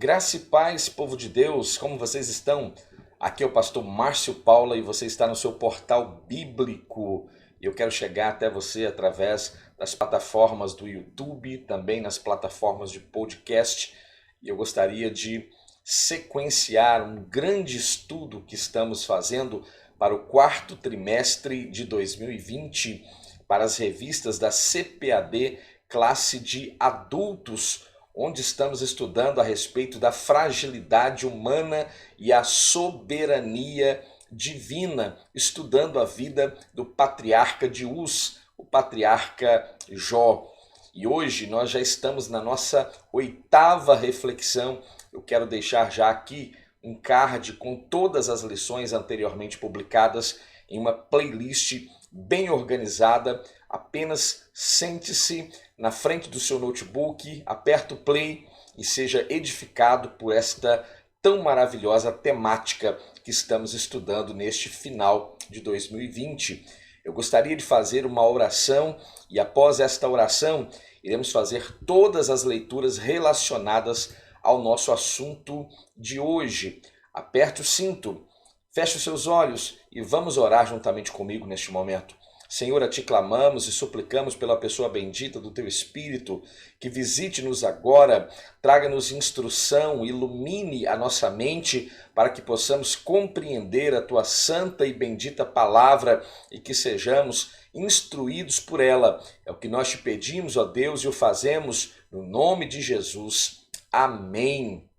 Graça e paz, povo de Deus, como vocês estão? Aqui é o pastor Márcio Paula e você está no seu portal bíblico. Eu quero chegar até você através das plataformas do YouTube, também nas plataformas de podcast. E eu gostaria de sequenciar um grande estudo que estamos fazendo para o quarto trimestre de 2020 para as revistas da CPAD, classe de adultos, onde estamos estudando a respeito da fragilidade humana e a soberania divina, estudando a vida do patriarca de Uz, o patriarca Jó. E hoje nós já estamos na nossa oitava reflexão. Eu quero deixar já aqui um card com todas as lições anteriormente publicadas em uma playlist bem organizada. Apenas sente-se na frente do seu notebook, aperta o play e seja edificado por esta tão maravilhosa temática que estamos estudando neste final de 2020. Eu gostaria de fazer uma oração e após esta oração iremos fazer todas as leituras relacionadas ao nosso assunto de hoje. Aperte o cinto, feche os seus olhos e vamos orar juntamente comigo neste momento. Senhor, a ti clamamos e suplicamos pela pessoa bendita do teu Espírito, que visite-nos agora, traga-nos instrução, ilumine a nossa mente para que possamos compreender a tua santa e bendita palavra e que sejamos instruídos por ela. É o que nós te pedimos, ó Deus, e o fazemos no nome de Jesus. Amém.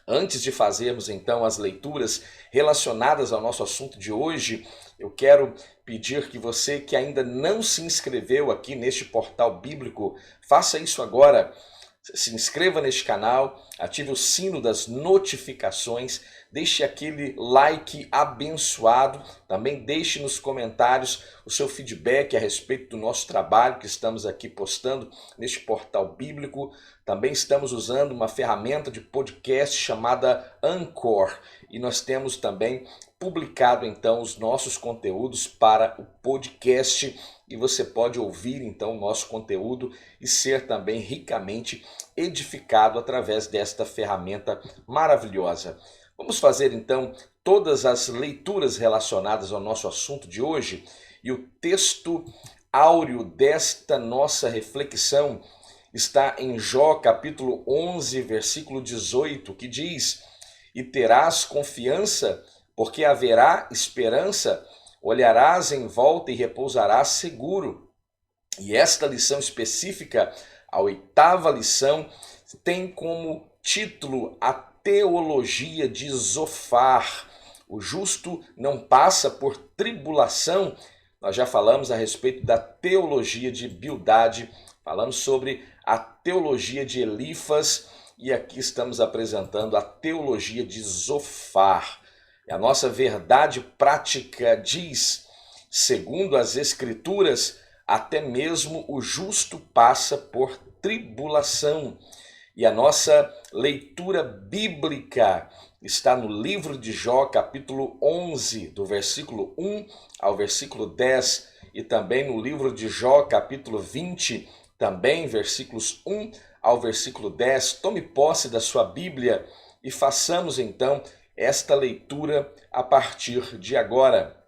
Antes de fazermos então as leituras relacionadas ao nosso assunto de hoje, eu quero pedir que você que ainda não se inscreveu aqui neste portal bíblico, faça isso agora. Se inscreva neste canal, ative o sino das notificações, deixe aquele like abençoado, também deixe nos comentários o seu feedback a respeito do nosso trabalho que estamos aqui postando neste portal bíblico. Também estamos usando uma ferramenta de podcast chamada Anchor e nós temos também publicado então os nossos conteúdos para o podcast e você pode ouvir então o nosso conteúdo e ser também ricamente edificado através desta ferramenta maravilhosa. Vamos fazer então todas as leituras relacionadas ao nosso assunto de hoje e o texto áureo desta nossa reflexão está em Jó capítulo 11, versículo 18, que diz: "E terás confiança, porque haverá esperança, olharás em volta e repousarás seguro." E esta lição específica, a oitava lição, tem como título a teologia de Zofar. O justo não passa por tribulação. Nós já falamos a respeito da teologia de Bildade, falamos sobre a teologia de Elifas e aqui estamos apresentando a teologia de Zofar. A nossa verdade prática diz, segundo as Escrituras, até mesmo o justo passa por tribulação. E a nossa leitura bíblica está no livro de Jó, capítulo 11, do versículo 1 ao versículo 10, e também no livro de Jó, capítulo 20, também versículos 1 ao versículo 10. Tome posse da sua Bíblia e façamos então esta leitura a partir de agora.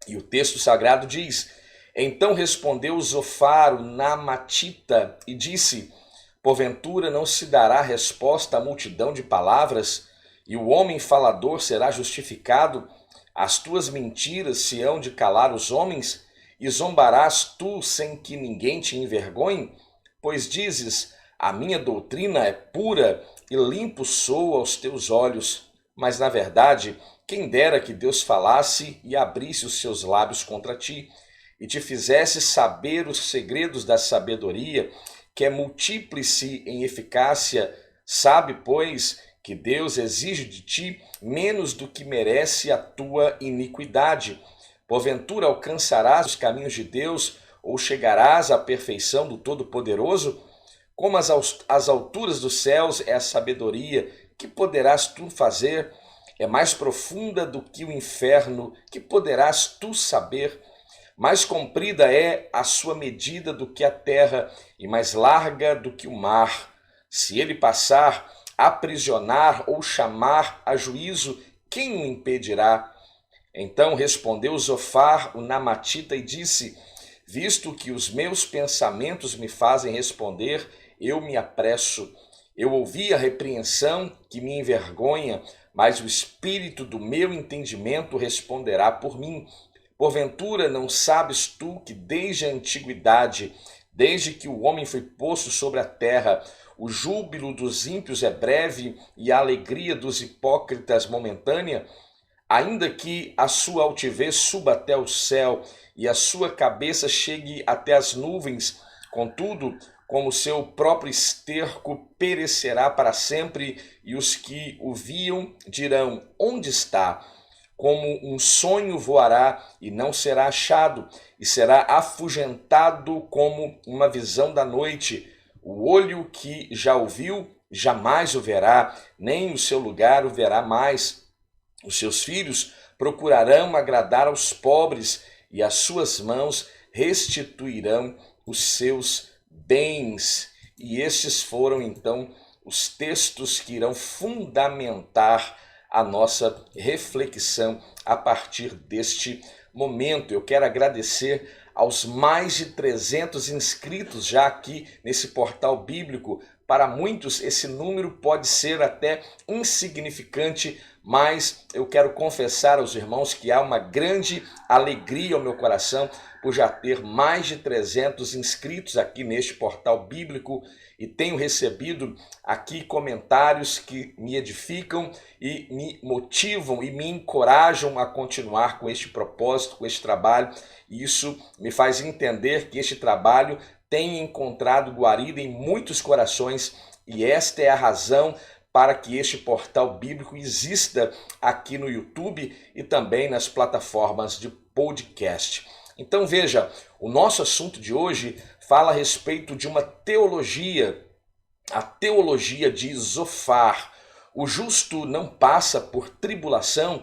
E o texto sagrado diz: "Então respondeu Zofar, o Naamatita, e disse: porventura não se dará resposta à multidão de palavras, e o homem falador será justificado? As tuas mentiras se hão de calar os homens, e zombarás tu sem que ninguém te envergonhe? Pois dizes: a minha doutrina é pura, e limpo sou aos teus olhos. Mas, na verdade, quem dera que Deus falasse e abrisse os seus lábios contra ti, e te fizesse saber os segredos da sabedoria, que é múltiplice em eficácia. Sabe, pois, que Deus exige de ti menos do que merece a tua iniquidade. Porventura alcançarás os caminhos de Deus, ou chegarás à perfeição do Todo-Poderoso? Como as alturas dos céus é a sabedoria, que poderás tu fazer? É mais profunda do que o inferno, que poderás tu saber? Mais comprida é a sua medida do que a terra, e mais larga do que o mar. Se ele passar, aprisionar ou chamar a juízo, quem o impedirá? Então respondeu Zofar, o Namatita, e disse: visto que os meus pensamentos me fazem responder, eu me apresso. Eu ouvi a repreensão que me envergonha, mas o espírito do meu entendimento responderá por mim. Porventura não sabes tu que desde a antiguidade, desde que o homem foi posto sobre a terra, o júbilo dos ímpios é breve e a alegria dos hipócritas momentânea? Ainda que a sua altivez suba até o céu e a sua cabeça chegue até as nuvens, contudo, como seu próprio esterco perecerá para sempre, e os que o viam dirão: onde está? Como um sonho voará e não será achado, e será afugentado como uma visão da noite. O olho que já o viu jamais o verá, nem o seu lugar o verá mais. Os seus filhos procurarão agradar aos pobres, e as suas mãos restituirão os seus bens. E estes foram então os textos que irão fundamentar a nossa reflexão a partir deste momento. Eu quero agradecer aos mais de 300 inscritos já aqui nesse portal bíblico. Para muitos esse número pode ser até insignificante, mas eu quero confessar aos irmãos que há uma grande alegria ao meu coração por já ter mais de 300 inscritos aqui neste portal bíblico, e tenho recebido aqui comentários que me edificam e me motivam e me encorajam a continuar com este propósito, com este trabalho. E isso me faz entender que este trabalho tem encontrado guarida em muitos corações, e esta é a razão para que este portal bíblico exista aqui no YouTube e também nas plataformas de podcast. Então veja, o nosso assunto de hoje fala a respeito de uma teologia, a teologia de Zofar. O justo não passa por tribulação.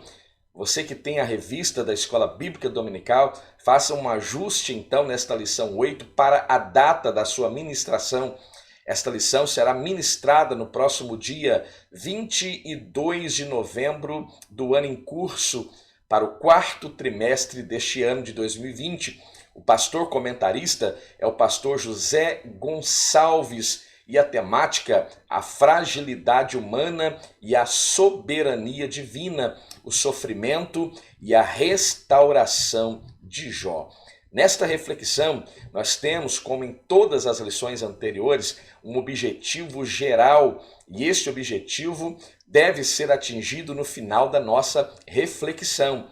Você que tem a revista da Escola Bíblica Dominical, faça um ajuste então nesta lição 8 para a data da sua ministração. Esta lição será ministrada no próximo dia 22 de novembro do ano em curso, para o quarto trimestre deste ano de 2020. O pastor comentarista é o pastor José Gonçalves, e a temática: a fragilidade humana e a soberania divina, o sofrimento e a restauração de Jó. Nesta reflexão, nós temos, como em todas as lições anteriores, um objetivo geral, e este objetivo deve ser atingido no final da nossa reflexão.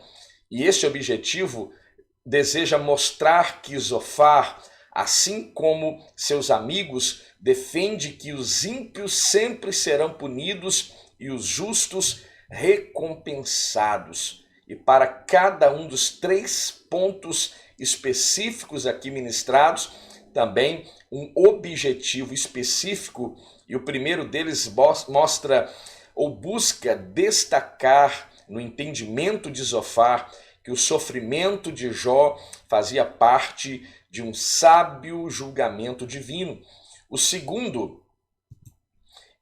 E este objetivo deseja mostrar que Zofar, assim como seus amigos, defende que os ímpios sempre serão punidos e os justos recompensados. E para cada um dos 3 pontos específicos aqui ministrados, também um objetivo específico, e o primeiro deles mostra ou busca destacar no entendimento de Zofar que o sofrimento de Jó fazia parte de um sábio julgamento divino. O segundo,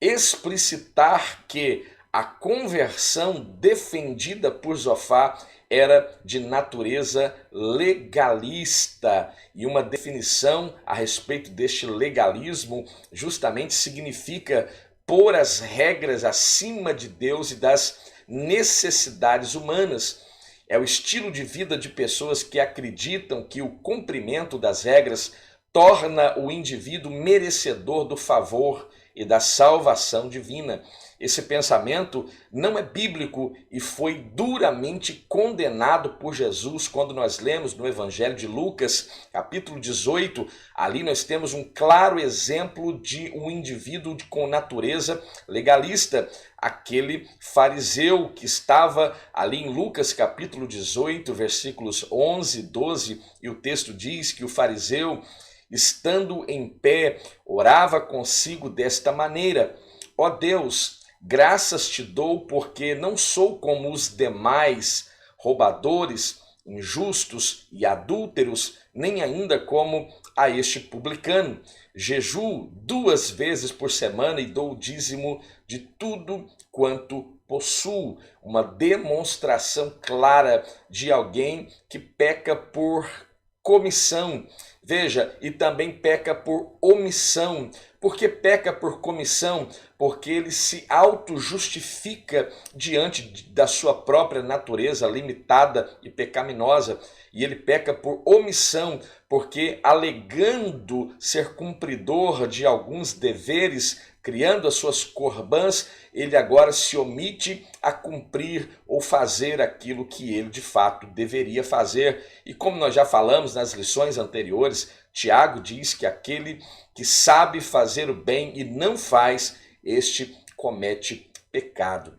explicitar que a conversão defendida por Zofar era de natureza legalista, e uma definição a respeito deste legalismo justamente significa pôr as regras acima de Deus e das necessidades humanas. É o estilo de vida de pessoas que acreditam que o cumprimento das regras torna o indivíduo merecedor do favor e da salvação divina. Esse pensamento não é bíblico e foi duramente condenado por Jesus quando nós lemos no Evangelho de Lucas, capítulo 18. Ali nós temos um claro exemplo de um indivíduo com natureza legalista, aquele fariseu que estava ali em Lucas capítulo 18, versículos 11, 12, e o texto diz que o fariseu, estando em pé, orava consigo desta maneira: ó Deus, graças te dou, porque não sou como os demais roubadores, injustos e adúlteros, nem ainda como a este publicano. Jejuo 2 vezes por semana e dou o dízimo de tudo quanto possuo. Uma demonstração clara de alguém que peca por comissão. Veja, e também peca por omissão. Por que peca por comissão? Porque ele se auto-justifica diante da sua própria natureza limitada e pecaminosa. E ele peca por omissão, porque alegando ser cumpridor de alguns deveres, criando as suas corbãs, ele agora se omite a cumprir ou fazer aquilo que ele de fato deveria fazer. E como nós já falamos nas lições anteriores, Tiago diz que aquele que sabe fazer o bem e não faz, este comete pecado.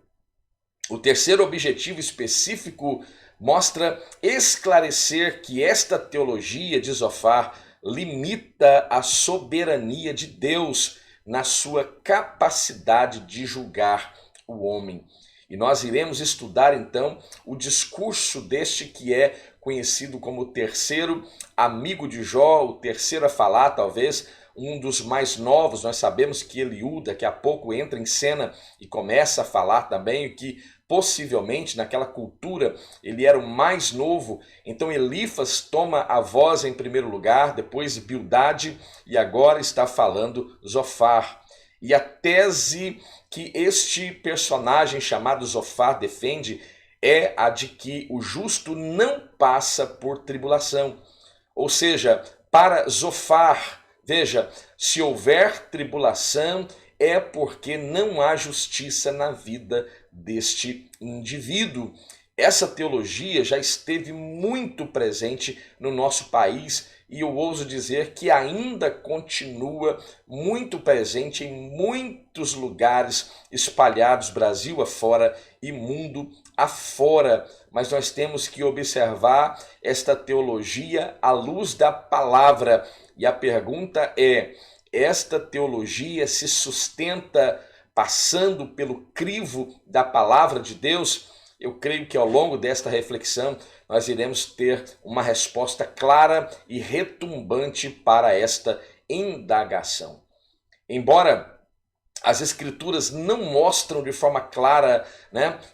O terceiro objetivo específico mostra esclarecer que esta teologia de Zofar limita a soberania de Deus na sua capacidade de julgar o homem. E nós iremos estudar então o discurso deste que é conhecido como o terceiro amigo de Jó, o terceiro a falar, talvez um dos mais novos. Nós sabemos que Eliú daqui a pouco entra em cena e começa a falar também, o que possivelmente naquela cultura ele era o mais novo. Então Elifas toma a voz em primeiro lugar, depois Bildade e agora está falando Zofar. E a tese que este personagem chamado Zofar defende é a de que o justo não passa por tribulação. Ou seja, para Zofar, veja, se houver tribulação é porque não há justiça na vida deste indivíduo. Essa teologia já esteve muito presente no nosso país e eu ouso dizer que ainda continua muito presente em muitos lugares espalhados Brasil afora e mundo afora. Mas nós temos que observar esta teologia à luz da palavra. E a pergunta é: esta teologia se sustenta passando pelo crivo da palavra de Deus? Eu creio que ao longo desta reflexão nós iremos ter uma resposta clara e retumbante para esta indagação. Embora as Escrituras não mostram de forma clara,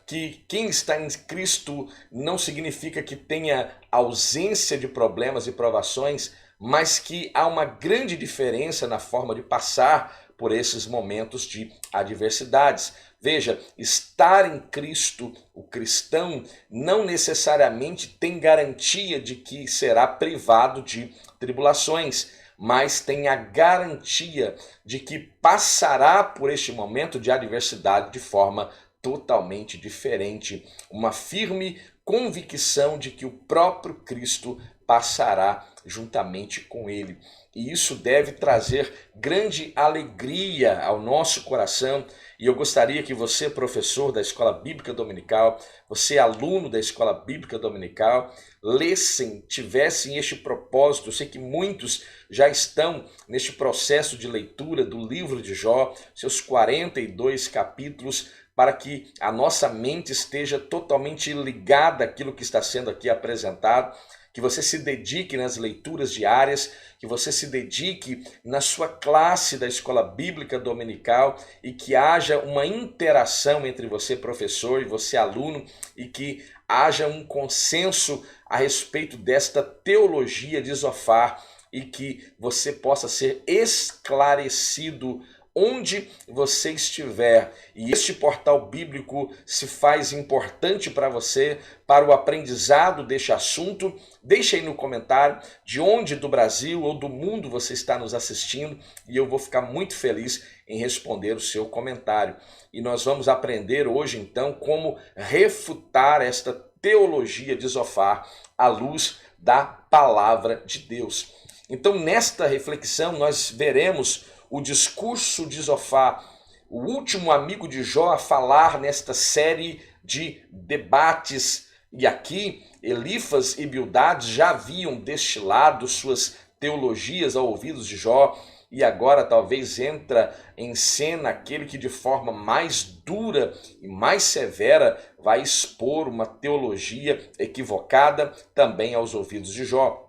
que quem está em Cristo não significa que tenha ausência de problemas e provações, mas que há uma grande diferença na forma de passar por esses momentos de adversidades. Veja, estar em Cristo, o cristão, não necessariamente tem garantia de que será privado de tribulações, mas tem a garantia de que passará por este momento de adversidade de forma totalmente diferente. Uma firme convicção de que o próprio Cristo passará juntamente com ele. E isso deve trazer grande alegria ao nosso coração. E eu gostaria que você, professor da Escola Bíblica Dominical, você, aluno da Escola Bíblica Dominical, lessem, tivessem este propósito. Eu sei que muitos já estão neste processo de leitura do livro de Jó, seus 42 capítulos, para que a nossa mente esteja totalmente ligada àquilo que está sendo aqui apresentado, que você se dedique nas leituras diárias, que você se dedique na sua classe da Escola Bíblica Dominical e que haja uma interação entre você, professor, e você, aluno, e que haja um consenso a respeito desta teologia de Zofar e que você possa ser esclarecido onde você estiver. E este portal bíblico se faz importante para você, para o aprendizado deste assunto. Deixe aí no comentário de onde do Brasil ou do mundo você está nos assistindo e eu vou ficar muito feliz em responder o seu comentário. E nós vamos aprender hoje então como refutar esta teologia de Zofar à luz da palavra de Deus. Então, nesta reflexão, nós veremos o discurso de Zofar, o último amigo de Jó a falar nesta série de debates. E aqui, Elifas e Bildade já haviam destilado suas teologias aos ouvidos de Jó, e agora talvez entra em cena aquele que de forma mais dura e mais severa vai expor uma teologia equivocada também aos ouvidos de Jó.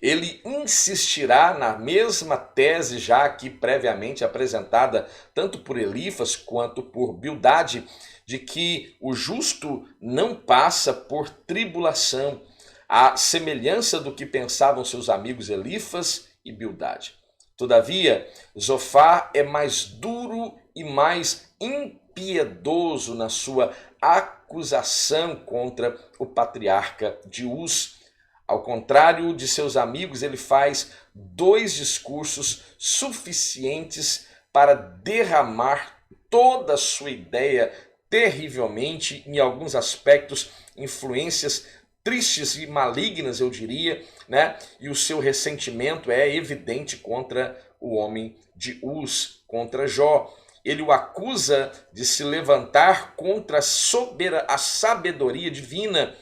ele insistirá na mesma tese já aqui previamente apresentada tanto por Elifas quanto por Bildade, de que o justo não passa por tribulação, à semelhança do que pensavam seus amigos Elifas e Bildade. Todavia, Zofar é mais duro e mais impiedoso na sua acusação contra o patriarca de Uz. Ao contrário de seus amigos, ele faz 2 discursos suficientes para derramar toda a sua ideia terrivelmente, em alguns aspectos, influências tristes e malignas, eu diria, né? E o seu ressentimento é evidente contra o homem de Uz, contra Jó. Ele o acusa de se levantar contra a sabedoria divina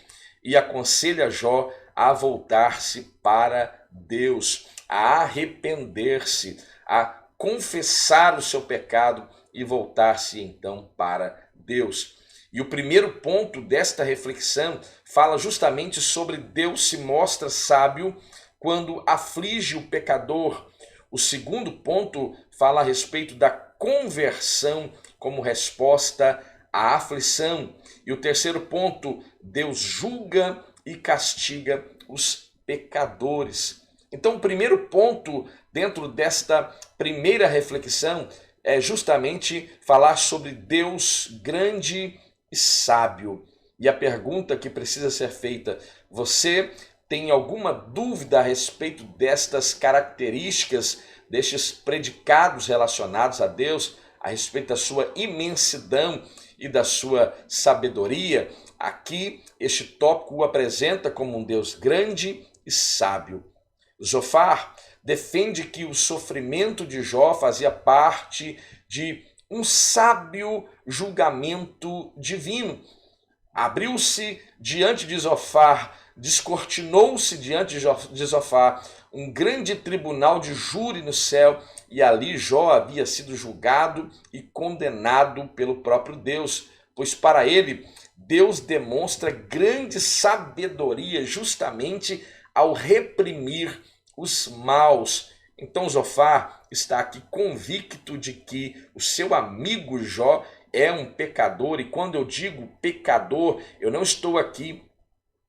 e aconselha Jó a voltar-se para Deus, a arrepender-se, a confessar o seu pecado e voltar-se então para Deus. E o primeiro ponto desta reflexão fala justamente sobre Deus se mostra sábio quando aflige o pecador. O segundo ponto fala a respeito da conversão como resposta à aflição. E o terceiro ponto, Deus julga e castiga os pecadores. Então, o primeiro ponto dentro desta primeira reflexão é justamente falar sobre Deus grande e sábio. E a pergunta que precisa ser feita: você tem alguma dúvida a respeito destas características, destes predicados relacionados a Deus, a respeito da sua imensidão e da sua sabedoria? Aqui, este tópico o apresenta como um Deus grande e sábio. Zofar defende que o sofrimento de Jó fazia parte de um sábio julgamento divino. Abriu-se diante de Zofar, descortinou-se diante de Zofar um grande tribunal de júri no céu, e ali Jó havia sido julgado e condenado pelo próprio Deus, pois para ele Deus demonstra grande sabedoria justamente ao reprimir os maus. Então Zofar está aqui convicto de que o seu amigo Jó é um pecador, e quando eu digo pecador, eu não estou aqui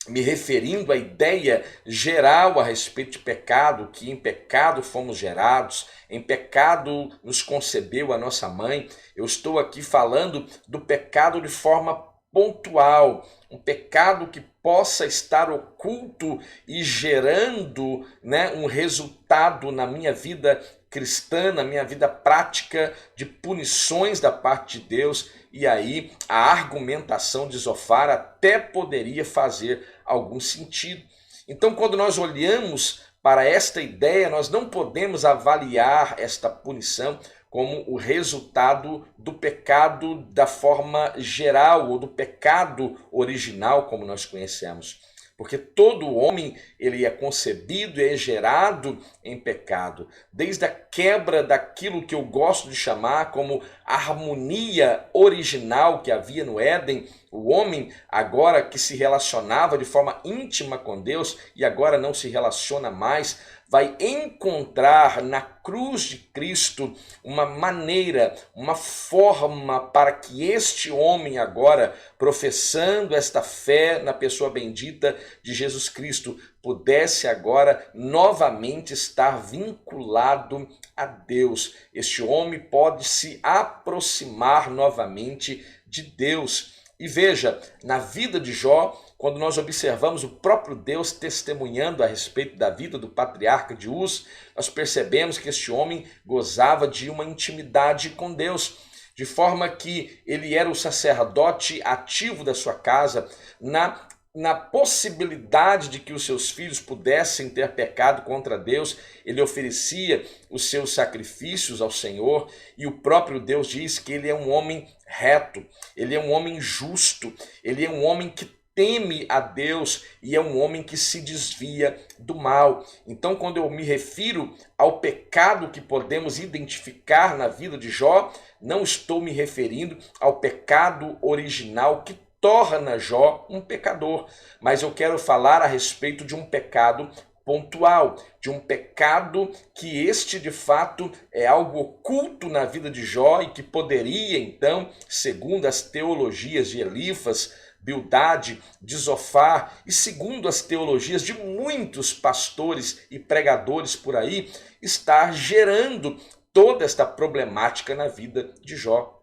me referindo à ideia geral a respeito de pecado, que em pecado fomos gerados, em pecado nos concebeu a nossa mãe. Eu estou aqui falando do pecado de forma pontual, um pecado que possa estar oculto e gerando, né, um resultado na minha vida cristã, na minha vida prática, de punições da parte de Deus. E aí a argumentação de Zofar até poderia fazer algum sentido. Então, quando nós olhamos para esta ideia, nós não podemos avaliar esta punição como o resultado do pecado da forma geral, ou do pecado original, como nós conhecemos. Porque todo homem ele é concebido e é gerado em pecado. Desde a quebra daquilo que eu gosto de chamar como harmonia original que havia no Éden, o homem agora que se relacionava de forma íntima com Deus e agora não se relaciona mais, vai encontrar na cruz de Cristo uma maneira, uma forma para que este homem agora, professando esta fé na pessoa bendita de Jesus Cristo, pudesse agora novamente estar vinculado a Deus. Este homem pode se aproximar novamente de Deus. E veja, na vida de Jó, quando nós observamos o próprio Deus testemunhando a respeito da vida do patriarca de Uz, nós percebemos que este homem gozava de uma intimidade com Deus, de forma que ele era o sacerdote ativo da sua casa, na possibilidade de que os seus filhos pudessem ter pecado contra Deus, ele oferecia os seus sacrifícios ao Senhor, e o próprio Deus diz que ele é um homem reto, ele é um homem justo, ele é um homem que teme a Deus e é um homem que se desvia do mal. Então, quando eu me refiro ao pecado que podemos identificar na vida de Jó, não estou me referindo ao pecado original que torna Jó um pecador, mas eu quero falar a respeito de um pecado pontual, de um pecado que este de fato é algo oculto na vida de Jó e que poderia então, segundo as teologias de Elifas, Bildade, de Zofar e segundo as teologias de muitos pastores e pregadores por aí, estar gerando toda esta problemática na vida de Jó.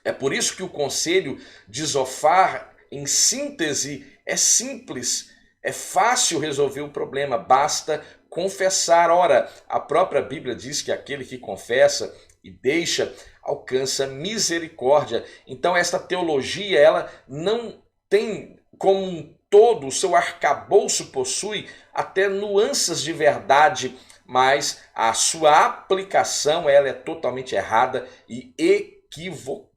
É por isso que o conselho de Zofar, em síntese, é simples. É fácil resolver o problema, basta confessar. Ora, a própria Bíblia diz que aquele que confessa e deixa alcança misericórdia. Então esta teologia, ela não tem como um todo, o seu arcabouço possui até nuances de verdade, mas a sua aplicação ela é totalmente errada e equivocada.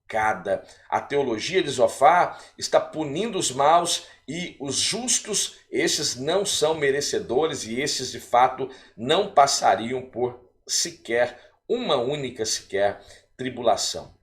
A teologia de Zofar está punindo os maus e os justos, esses não são merecedores e esses de fato não passariam por sequer uma única tribulação.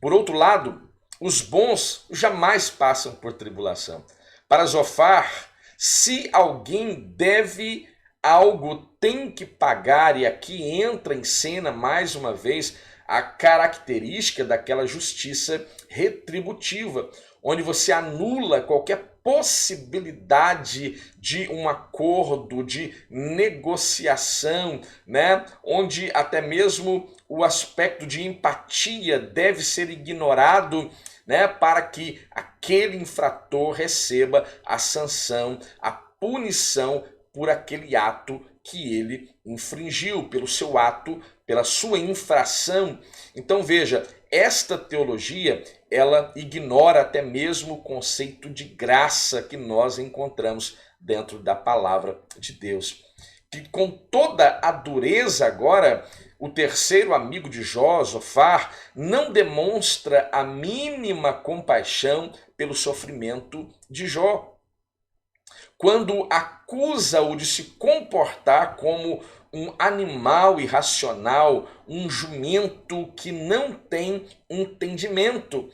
Por outro lado, os bons jamais passam por tribulação. Para Zofar, se alguém deve algo, tem que pagar, e aqui entra em cena mais uma vez a característica daquela justiça retributiva, onde você anula qualquer possibilidade de um acordo, de negociação, né? Onde até mesmo o aspecto de empatia deve ser ignorado, né? Para que aquele infrator receba a sanção, a punição por aquele ato que ele infringiu, pelo seu ato, pela sua infração. Então veja, esta teologia, ela ignora até mesmo o conceito de graça que nós encontramos dentro da palavra de Deus. Que com toda a dureza agora, o terceiro amigo de Jó, Zofar, não demonstra a mínima compaixão pelo sofrimento de Jó. Quando acusa-o de se comportar como um animal irracional, um jumento que não tem entendimento,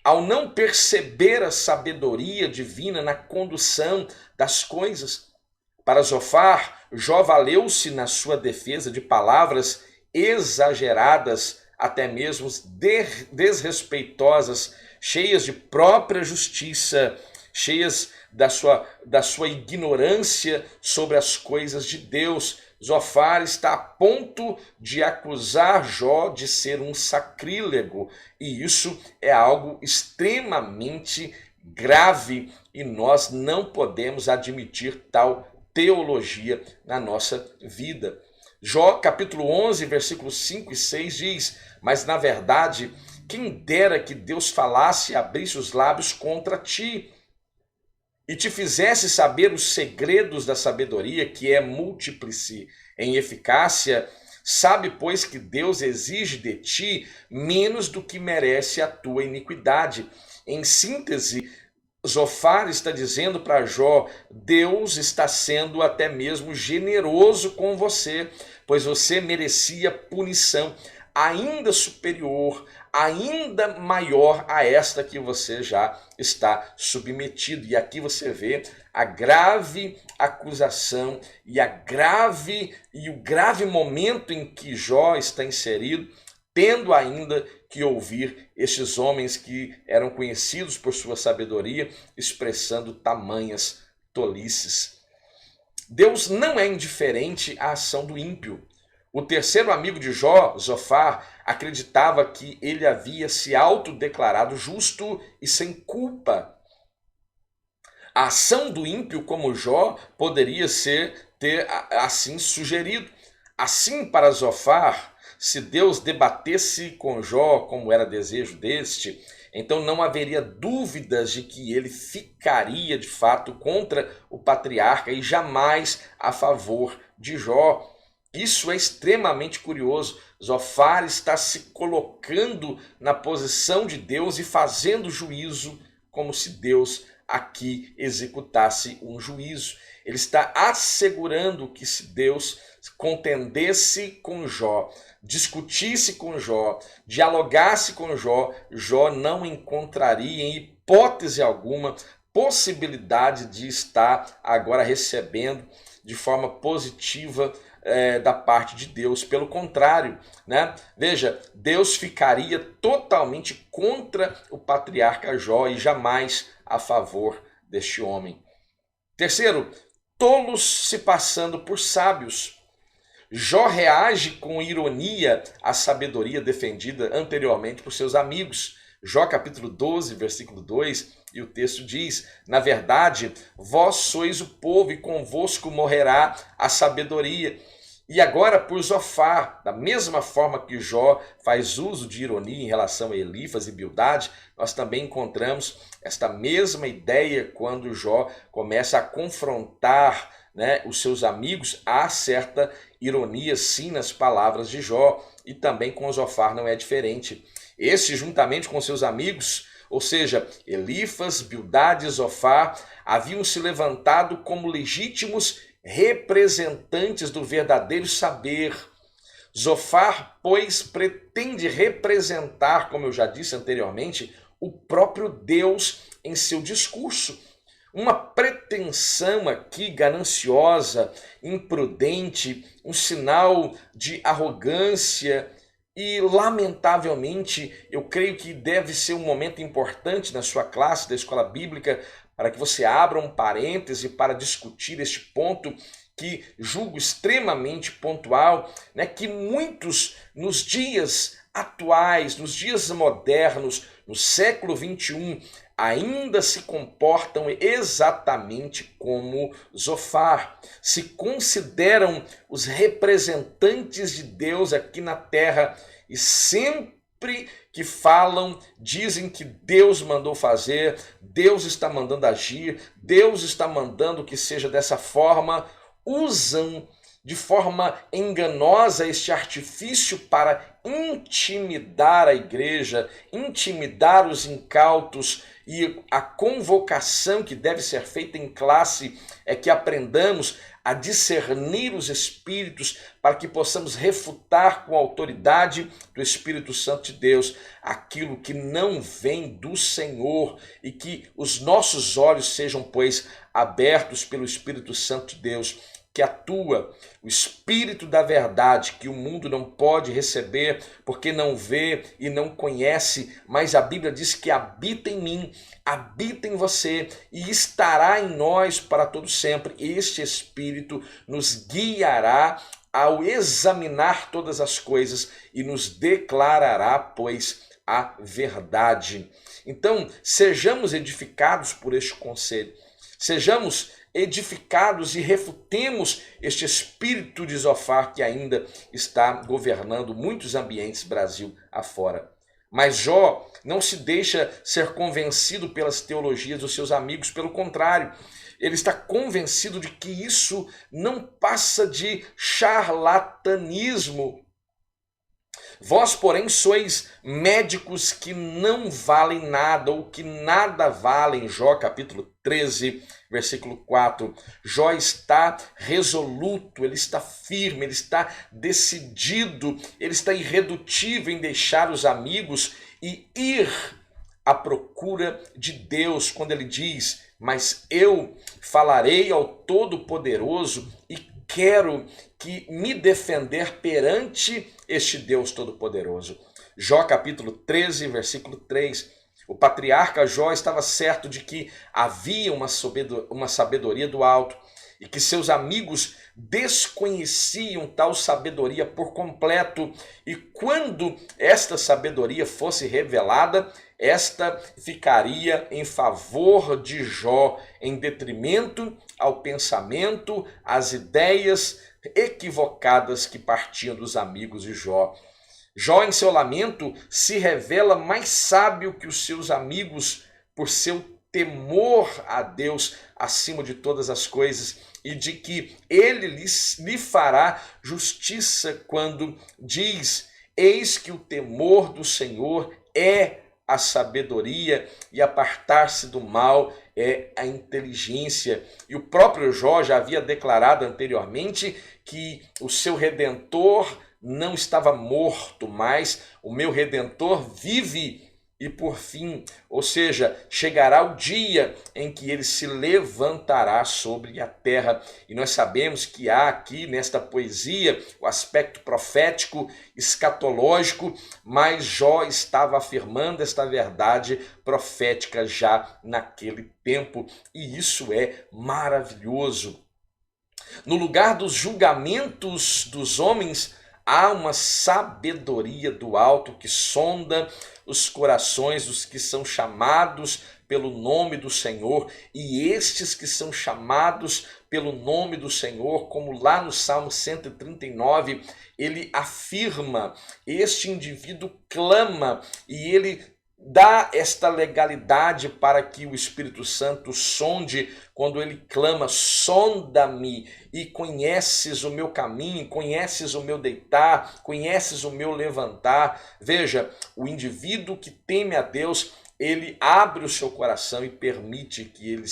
ao não perceber a sabedoria divina na condução das coisas. Para Zofar, Jó valeu-se na sua defesa de palavras exageradas, até mesmo desrespeitosas, cheias de própria justiça, cheias da sua ignorância sobre as coisas de Deus. Zofar está a ponto de acusar Jó de ser um sacrílego, e isso é algo extremamente grave, e nós não podemos admitir tal teologia na nossa vida. Jó, capítulo 11, versículos 5 e 6 diz: mas na verdade, quem dera que Deus falasse e abrisse os lábios contra ti, e te fizesse saber os segredos da sabedoria, que é múltiplice em eficácia. Sabe, pois, que Deus exige de ti menos do que merece a tua iniquidade. Em síntese, Zofar está dizendo para Jó: Deus está sendo até mesmo generoso com você, pois você merecia punição ainda superior, ainda maior a esta que você já está submetido. E aqui você vê a grave acusação e o grave momento em que Jó está inserido, tendo ainda que ouvir estes homens que eram conhecidos por sua sabedoria, expressando tamanhas tolices. Deus não é indiferente à ação do ímpio. O terceiro amigo de Jó, Zofar, acreditava que ele havia se autodeclarado justo e sem culpa. A ação do ímpio como Jó poderia ter assim sugerido. Assim, para Zofar, se Deus debatesse com Jó, como era desejo deste, então não haveria dúvidas de que ele ficaria de fato contra o patriarca e jamais a favor de Jó. Isso é extremamente curioso. Zofar está se colocando na posição de Deus e fazendo juízo como se Deus aqui executasse um juízo. Ele está assegurando que se Deus contendesse com Jó, discutisse com Jó, dialogasse com Jó, Jó não encontraria em hipótese alguma possibilidade de estar agora recebendo de forma positiva da parte de Deus. Pelo contrário, né? Veja, Deus ficaria totalmente contra o patriarca Jó e jamais a favor deste homem. Terceiro, tolos se passando por sábios. Jó reage com ironia à sabedoria defendida anteriormente por seus amigos. Jó capítulo 12, versículo 2, e o texto diz: na verdade, vós sois o povo e convosco morrerá a sabedoria. E agora por Zofar, da mesma forma que Jó faz uso de ironia em relação a Elifas e Bildade, nós também encontramos esta mesma ideia quando Jó começa a confrontar, né, os seus amigos. Há certa ironia sim nas palavras de Jó, e também com Zofar não é diferente. Este, juntamente com seus amigos, ou seja, Elifas, Bildade e Zofar, haviam se levantado como legítimos representantes do verdadeiro saber. Zofar, pois, pretende representar, como eu já disse anteriormente, o próprio Deus em seu discurso. Uma pretensão aqui gananciosa, imprudente, um sinal de arrogância. E, lamentavelmente, eu creio que deve ser um momento importante na sua classe da escola bíblica para que você abra um parêntese para discutir este ponto que julgo extremamente pontual, né? Que muitos nos dias atuais, nos dias modernos, no século 21, ainda se comportam exatamente como Zofar, se consideram os representantes de Deus aqui na terra e sempre que falam, dizem que Deus mandou fazer, Deus está mandando agir, Deus está mandando que seja dessa forma, usam de forma enganosa este artifício para intimidar a igreja, intimidar os incautos. E a convocação que deve ser feita em classe é que aprendamos a discernir os espíritos para que possamos refutar com a autoridade do Espírito Santo de Deus aquilo que não vem do Senhor, e que os nossos olhos sejam, pois, abertos pelo Espírito Santo de Deus, que atua, o Espírito da verdade, que o mundo não pode receber porque não vê e não conhece, mas a Bíblia diz que habita em mim, habita em você e estará em nós para todo sempre. Este Espírito nos guiará ao examinar todas as coisas e nos declarará, pois, a verdade. Então, sejamos edificados por este conselho, sejamos edificados e refutemos este espírito de Zofar que ainda está governando muitos ambientes Brasil afora. Mas Jó não se deixa ser convencido pelas teologias dos seus amigos, pelo contrário, ele está convencido de que isso não passa de charlatanismo. Vós, porém, sois médicos que não valem nada, ou que nada valem. Jó capítulo 13, versículo 4. Jó está resoluto, ele está firme, ele está decidido, ele está irredutível em deixar os amigos e ir à procura de Deus, quando ele diz: mas eu falarei ao Todo-Poderoso e quero que me defender perante este Deus Todo-Poderoso. Jó capítulo 13, versículo 3. O patriarca Jó estava certo de que havia uma sabedoria do alto e que seus amigos desconheciam tal sabedoria por completo. E quando esta sabedoria fosse revelada, esta ficaria em favor de Jó, em detrimento ao pensamento, às ideias equivocadas que partiam dos amigos de Jó. Jó, em seu lamento, se revela mais sábio que os seus amigos por seu temor a Deus acima de todas as coisas, e de que ele lhe fará justiça quando diz: eis que o temor do Senhor é a sabedoria e apartar-se do mal é a inteligência. E o próprio Jó já havia declarado anteriormente que o seu Redentor não estava morto, mas o meu Redentor vive e por fim, ou seja, chegará o dia em que ele se levantará sobre a terra. E nós sabemos que há aqui nesta poesia o aspecto profético, escatológico, mas Jó estava afirmando esta verdade profética já naquele tempo, e isso é maravilhoso. No lugar dos julgamentos dos homens, há uma sabedoria do alto que sonda os corações dos que são chamados pelo nome do Senhor, e estes que são chamados pelo nome do Senhor, como lá no Salmo 139, ele afirma, este indivíduo clama e ele dá esta legalidade para que o Espírito Santo sonde quando ele clama: sonda-me e conheces o meu caminho, conheces o meu deitar, conheces o meu levantar. Veja, o indivíduo que teme a Deus, ele abre o seu coração e permite que ele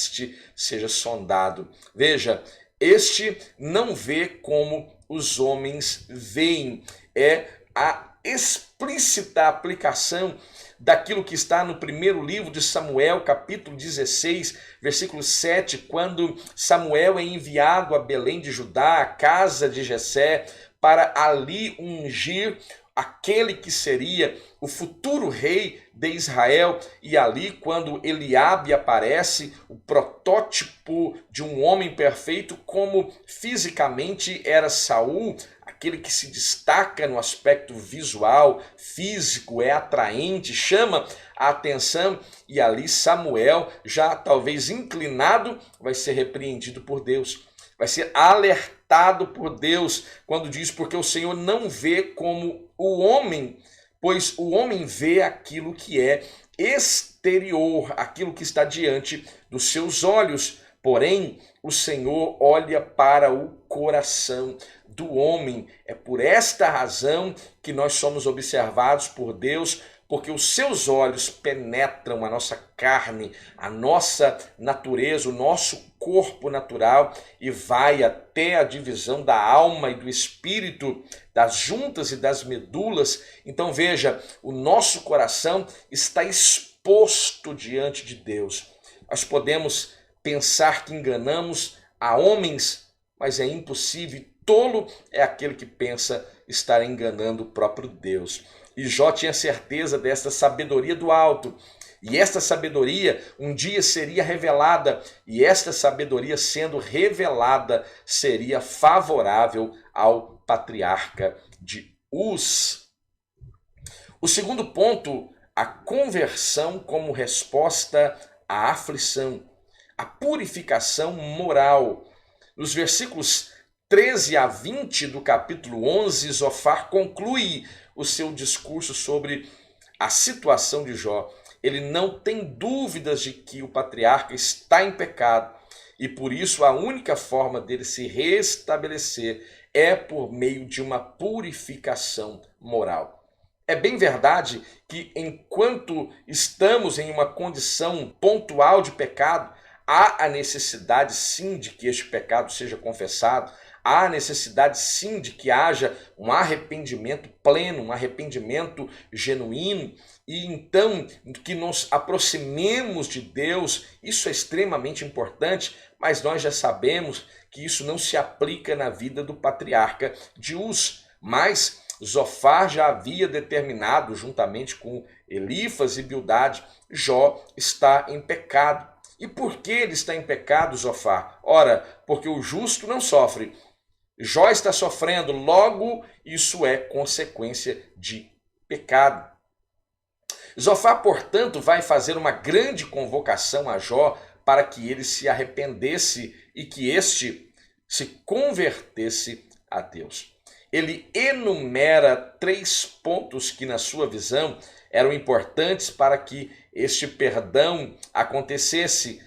seja sondado. Veja, este não vê como os homens veem, é a explícita aplicação daquilo que está no primeiro livro de Samuel, capítulo 16, versículo 7, quando Samuel é enviado a Belém de Judá, a casa de Jessé, para ali ungir aquele que seria o futuro rei de Israel. E ali, quando Eliabe aparece, o protótipo de um homem perfeito, como fisicamente era Saul, aquele que se destaca no aspecto visual, físico, é atraente, chama a atenção, e ali Samuel, já talvez inclinado, vai ser repreendido por Deus, vai ser alertado por Deus, quando diz: porque o Senhor não vê como o homem, pois o homem vê aquilo que é exterior, aquilo que está diante dos seus olhos, porém o Senhor olha para o coração do homem. É por esta razão que nós somos observados por Deus, porque os seus olhos penetram a nossa carne, a nossa natureza, o nosso corpo natural, e vai até a divisão da alma e do espírito, das juntas e das medulas. Então veja, o nosso coração está exposto diante de Deus. Nós podemos pensar que enganamos a homens, mas é impossível. Tolo é aquele que pensa estar enganando o próprio Deus. E Jó tinha certeza desta sabedoria do alto. E esta sabedoria um dia seria revelada. E esta sabedoria sendo revelada seria favorável ao patriarca de Uz. O segundo ponto, a conversão como resposta à aflição. A purificação moral. Nos versículos 13 a 20 do capítulo 11, Zofar conclui o seu discurso sobre a situação de Jó. Ele não tem dúvidas de que o patriarca está em pecado, e por isso a única forma dele se restabelecer é por meio de uma purificação moral. É bem verdade que enquanto estamos em uma condição pontual de pecado, há a necessidade sim de que este pecado seja confessado, há necessidade sim de que haja um arrependimento pleno, um arrependimento genuíno, e então que nos aproximemos de Deus. Isso é extremamente importante, mas nós já sabemos que isso não se aplica na vida do patriarca de Uz. Mas Zofar já havia determinado, juntamente com Elifas e Bildade, Jó está em pecado. E por que ele está em pecado, Zofar? Ora, porque o justo não sofre. Jó está sofrendo, logo isso é consequência de pecado. Zofar, portanto, vai fazer uma grande convocação a Jó para que ele se arrependesse e que este se convertesse a Deus. Ele enumera 3 pontos que, na sua visão, eram importantes para que este perdão acontecesse.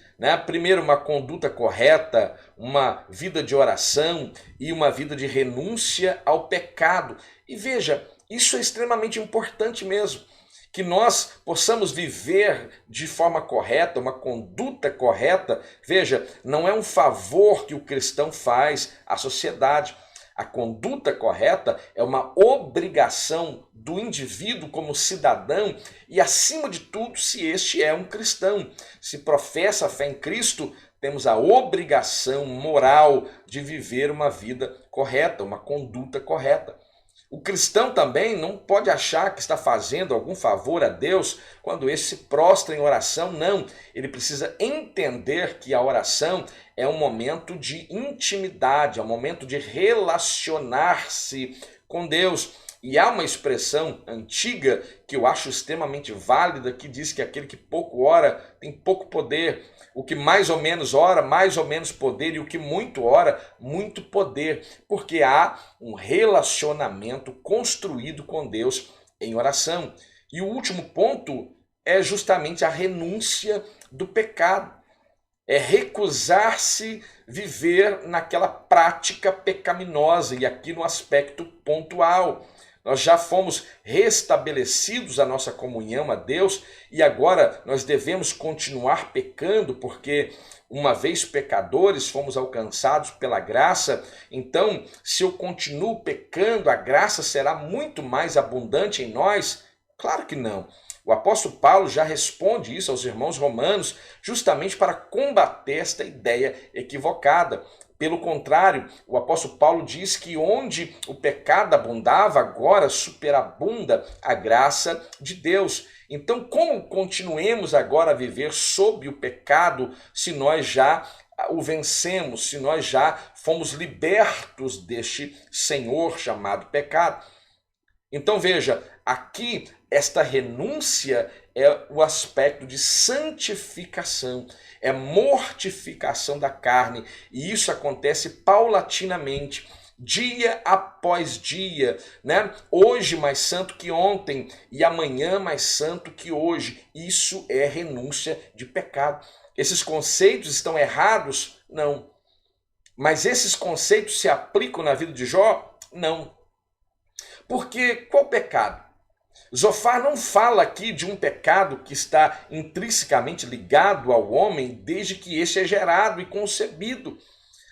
Primeiro, uma conduta correta, uma vida de oração e uma vida de renúncia ao pecado. E veja, isso é extremamente importante mesmo, que nós possamos viver de forma correta, uma conduta correta. Veja, não é um favor que o cristão faz à sociedade. A conduta correta é uma obrigação do indivíduo como cidadão e, acima de tudo, se este é um cristão. Se professa a fé em Cristo, temos a obrigação moral de viver uma vida correta, uma conduta correta. O cristão também não pode achar que está fazendo algum favor a Deus quando esse se prostra em oração, não. Ele precisa entender que a oração é um momento de intimidade, é um momento de relacionar-se com Deus. E há uma expressão antiga que eu acho extremamente válida, que diz que aquele que pouco ora tem pouco poder. O que mais ou menos ora, mais ou menos poder, e o que muito ora, muito poder. Porque há um relacionamento construído com Deus em oração. E o último ponto é justamente a renúncia do pecado. É recusar-se viver naquela prática pecaminosa, e aqui no aspecto pontual. Nós já fomos restabelecidos a nossa comunhão a Deus e agora nós devemos continuar pecando, porque uma vez pecadores fomos alcançados pela graça. Então, se eu continuo pecando, a graça será muito mais abundante em nós? Claro que não. O apóstolo Paulo já responde isso aos irmãos romanos, justamente para combater esta ideia equivocada. Pelo contrário, o apóstolo Paulo diz que onde o pecado abundava, agora superabunda a graça de Deus. Então, como continuemos agora a viver sob o pecado se nós já o vencemos, se nós já fomos libertos deste senhor chamado pecado? Então veja, aqui esta renúncia é o aspecto de santificação, é mortificação da carne, e isso acontece paulatinamente, dia após dia, né? Hoje mais santo que ontem e amanhã mais santo que hoje. Isso é renúncia de pecado. Esses conceitos estão errados? Não. Mas esses conceitos se aplicam na vida de Jó? Não. Porque qual pecado? Zofar não fala aqui de um pecado que está intrinsecamente ligado ao homem desde que este é gerado e concebido.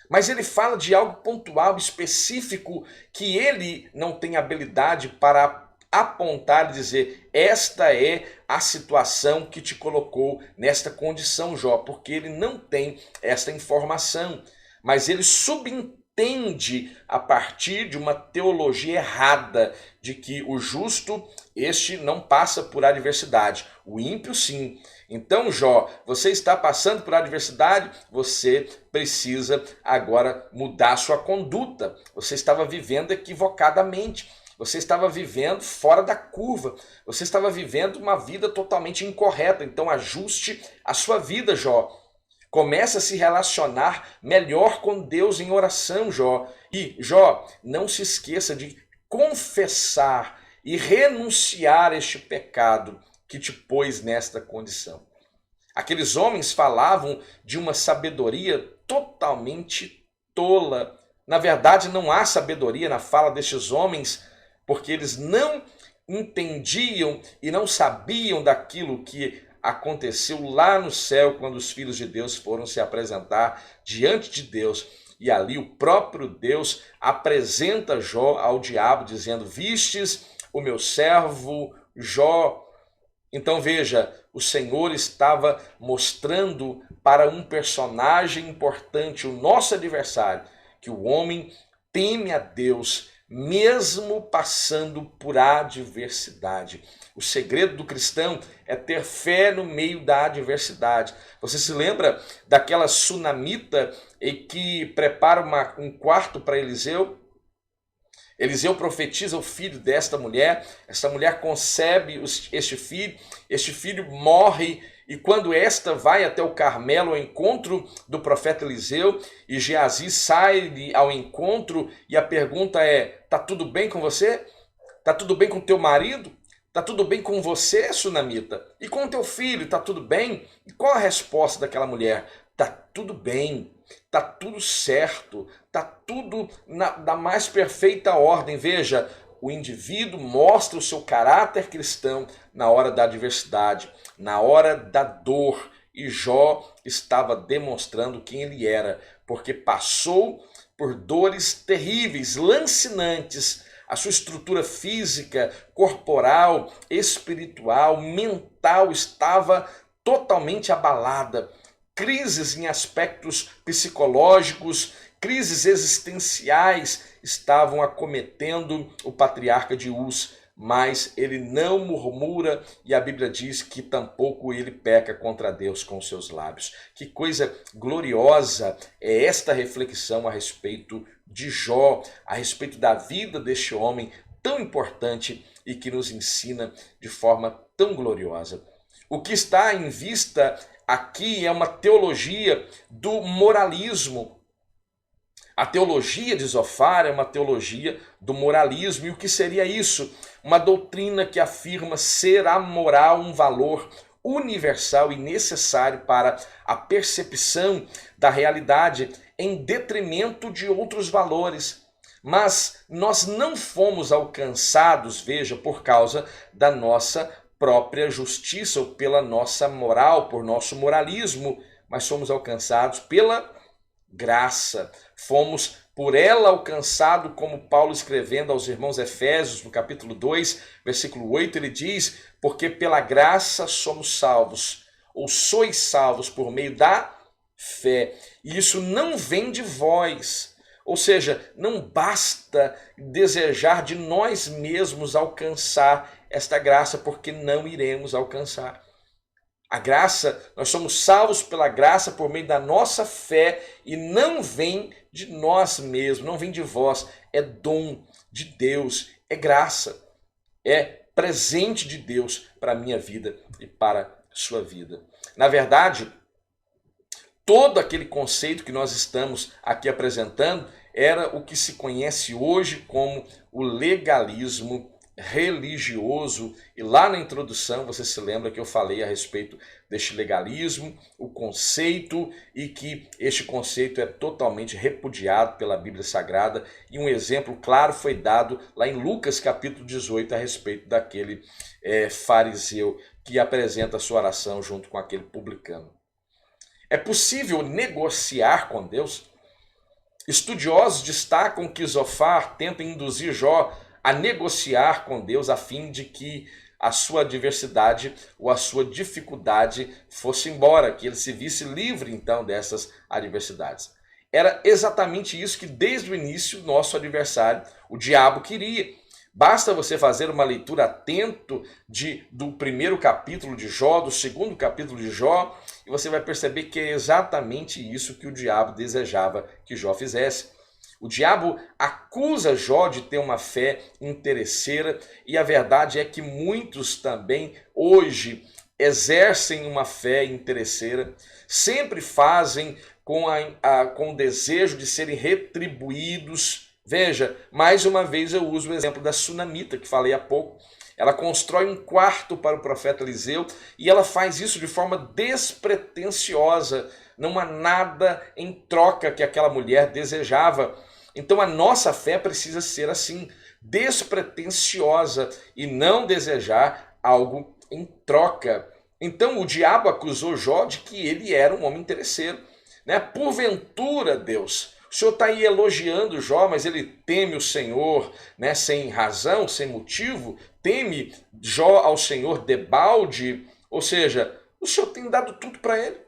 Mas ele fala de algo pontual, específico, que ele não tem habilidade para apontar e dizer: esta é a situação que te colocou nesta condição, Jó, porque ele não tem esta informação. Mas ele subentende a partir de uma teologia errada de que o justo, este não passa por adversidade, o ímpio sim. Então, Jó, você está passando por adversidade, você precisa agora mudar sua conduta. Você estava vivendo equivocadamente, você estava vivendo fora da curva, você estava vivendo uma vida totalmente incorreta. Então ajuste a sua vida, Jó. Comece a se relacionar melhor com Deus em oração, Jó. E, Jó, não se esqueça de confessar e renunciar a este pecado que te pôs nesta condição. Aqueles homens falavam de uma sabedoria totalmente tola. Na verdade, não há sabedoria na fala destes homens, porque eles não entendiam e não sabiam daquilo que aconteceu lá no céu, quando os filhos de Deus foram se apresentar diante de Deus. E ali o próprio Deus apresenta Jó ao diabo, dizendo: vistes o meu servo Jó. Então veja, o Senhor estava mostrando para um personagem importante, o nosso adversário, que o homem teme a Deus, mesmo passando por adversidade. O segredo do cristão é ter fé no meio da adversidade. Você se lembra daquela sunamita que prepara um quarto para Eliseu? Eliseu profetiza o filho desta mulher, esta mulher concebe este filho morre, e quando esta vai até o Carmelo ao encontro do profeta Eliseu, e Geazi sai ao encontro, e a pergunta é: tá tudo bem com você? Tá tudo bem com teu marido? Tá tudo bem com você, sunamita? E com teu filho, tá tudo bem? E qual a resposta daquela mulher? Tá tudo bem, tá tudo certo, tá tudo da mais perfeita ordem. Veja, o indivíduo mostra o seu caráter cristão na hora da adversidade, na hora da dor. E Jó estava demonstrando quem ele era, porque passou por dores terríveis, lancinantes. A sua estrutura física, corporal, espiritual, mental estava totalmente abalada. Crises em aspectos psicológicos, crises existenciais estavam acometendo o patriarca de Uz, mas ele não murmura e a Bíblia diz que tampouco ele peca contra Deus com os seus lábios. Que coisa gloriosa é esta reflexão a respeito de Jó, a respeito da vida deste homem tão importante e que nos ensina de forma tão gloriosa. O que está em vista aqui é uma teologia do moralismo. A teologia de Zofar é uma teologia do moralismo. E o que seria isso? Uma doutrina que afirma ser a moral um valor universal e necessário para a percepção da realidade em detrimento de outros valores. Mas nós não fomos alcançados, veja, por causa da nossa própria justiça ou pela nossa moral, por nosso moralismo, mas somos alcançados pela graça. Fomos por ela alcançado, como Paulo escrevendo aos irmãos Efésios, no capítulo 2, versículo 8, ele diz: porque pela graça somos salvos, ou sois salvos por meio da fé. E isso não vem de vós. Ou seja, não basta desejar de nós mesmos alcançar esta graça, porque não iremos alcançar. A graça, nós somos salvos pela graça por meio da nossa fé e não vem de nós mesmos, não vem de vós, é dom de Deus, é graça, é presente de Deus para a minha vida e para a sua vida. Na verdade, todo aquele conceito que nós estamos aqui apresentando era o que se conhece hoje como o legalismo religioso. E lá na introdução você se lembra que eu falei a respeito deste legalismo, o conceito, e que este conceito é totalmente repudiado pela Bíblia Sagrada, e um exemplo claro foi dado lá em Lucas capítulo 18 a respeito daquele fariseu que apresenta a sua oração junto com aquele publicano. É possível negociar com Deus? Estudiosos destacam que Zofar tenta induzir Jó a negociar com Deus a fim de que a sua adversidade ou a sua dificuldade fosse embora, que ele se visse livre então dessas adversidades. Era exatamente isso que desde o início nosso adversário, o diabo, queria. Basta você fazer uma leitura atento do primeiro capítulo de Jó, do segundo capítulo de Jó, e você vai perceber que é exatamente isso que o diabo desejava que Jó fizesse. O diabo acusa Jó de ter uma fé interesseira, e a verdade é que muitos também hoje exercem uma fé interesseira, sempre fazem com o desejo de serem retribuídos. Veja, mais uma vez eu uso o exemplo da sunamita que falei há pouco. Ela constrói um quarto para o profeta Eliseu e ela faz isso de forma despretensiosa. Não há nada em troca que aquela mulher desejava. Então a nossa fé precisa ser assim, despretensiosa e não desejar algo em troca. Então o diabo acusou Jó de que ele era um homem interesseiro, né? Porventura, Deus, o Senhor está aí elogiando Jó, mas ele teme o Senhor, né? Sem razão, sem motivo, teme Jó ao Senhor debalde, ou seja, o Senhor tem dado tudo para ele.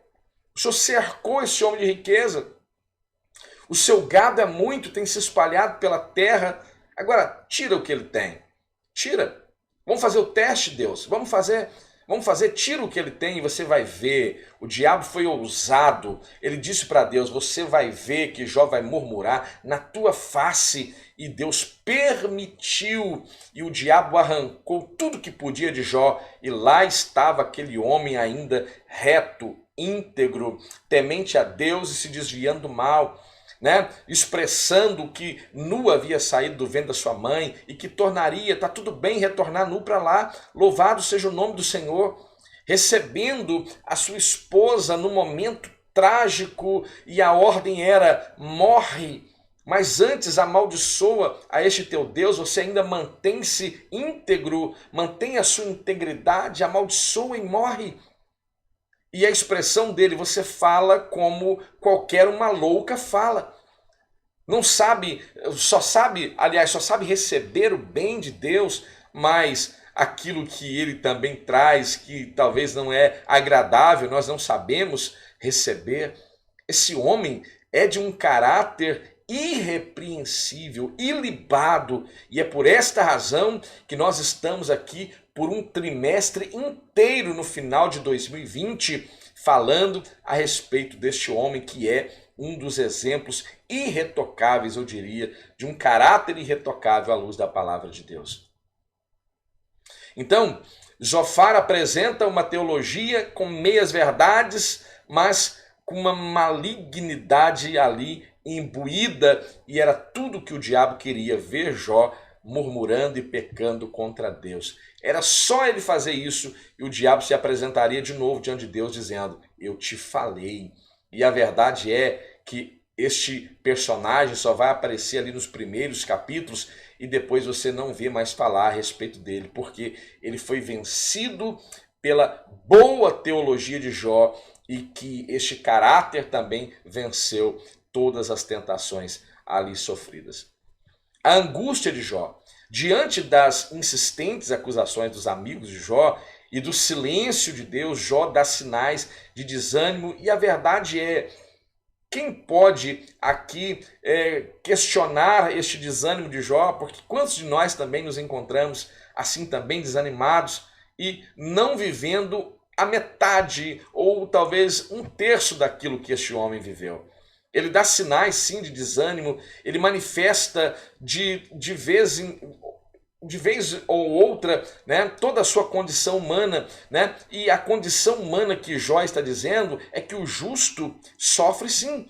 O Senhor cercou esse homem de riqueza. O seu gado é muito, tem se espalhado pela terra. Agora, tira o que ele tem. Tira. Vamos fazer o teste, Deus. Vamos fazer, tira o que ele tem e você vai ver. O diabo foi ousado. Ele disse para Deus, você vai ver que Jó vai murmurar na tua face. E Deus permitiu. E o diabo arrancou tudo que podia de Jó. E lá estava aquele homem ainda reto, íntegro, temente a Deus e se desviando do mal, né? Expressando que nu havia saído do ventre da sua mãe e que tornaria, está tudo bem retornar nu para lá, louvado seja o nome do Senhor, recebendo a sua esposa no momento trágico e a ordem era, morre, mas antes amaldiçoa a este teu Deus, você ainda mantém-se íntegro, mantém a sua integridade, amaldiçoa e morre. E a expressão dele, você fala como qualquer uma louca fala. não sabe, só sabe receber o bem de Deus, mas aquilo que ele também traz, que talvez não é agradável, nós não sabemos receber. Esse homem é de um caráter irrepreensível, ilibado, e é por esta razão que nós estamos aqui por um trimestre inteiro no final de 2020 falando a respeito deste homem que é um dos exemplos irretocáveis, eu diria, de um caráter irretocável à luz da palavra de Deus. Então, Zofar apresenta uma teologia com meias verdades, mas com uma malignidade ali imbuída, e era tudo que o diabo queria ver Jó murmurando e pecando contra Deus. Era só ele fazer isso e o diabo se apresentaria de novo diante de Deus dizendo: eu te falei. E a verdade é que este personagem só vai aparecer ali nos primeiros capítulos e depois você não vê mais falar a respeito dele, porque ele foi vencido pela boa teologia de Jó e que este caráter também venceu todas as tentações ali sofridas. A angústia de Jó, diante das insistentes acusações dos amigos de Jó e do silêncio de Deus, Jó dá sinais de desânimo, e a verdade é, quem pode aqui questionar este desânimo de Jó? Porque quantos de nós também nos encontramos assim também desanimados e não vivendo a metade ou talvez um terço daquilo que este homem viveu? Ele dá sinais sim de desânimo, ele manifesta de vez ou outra, né, toda a sua condição humana, né? E a condição humana que Jó está dizendo é que o justo sofre sim,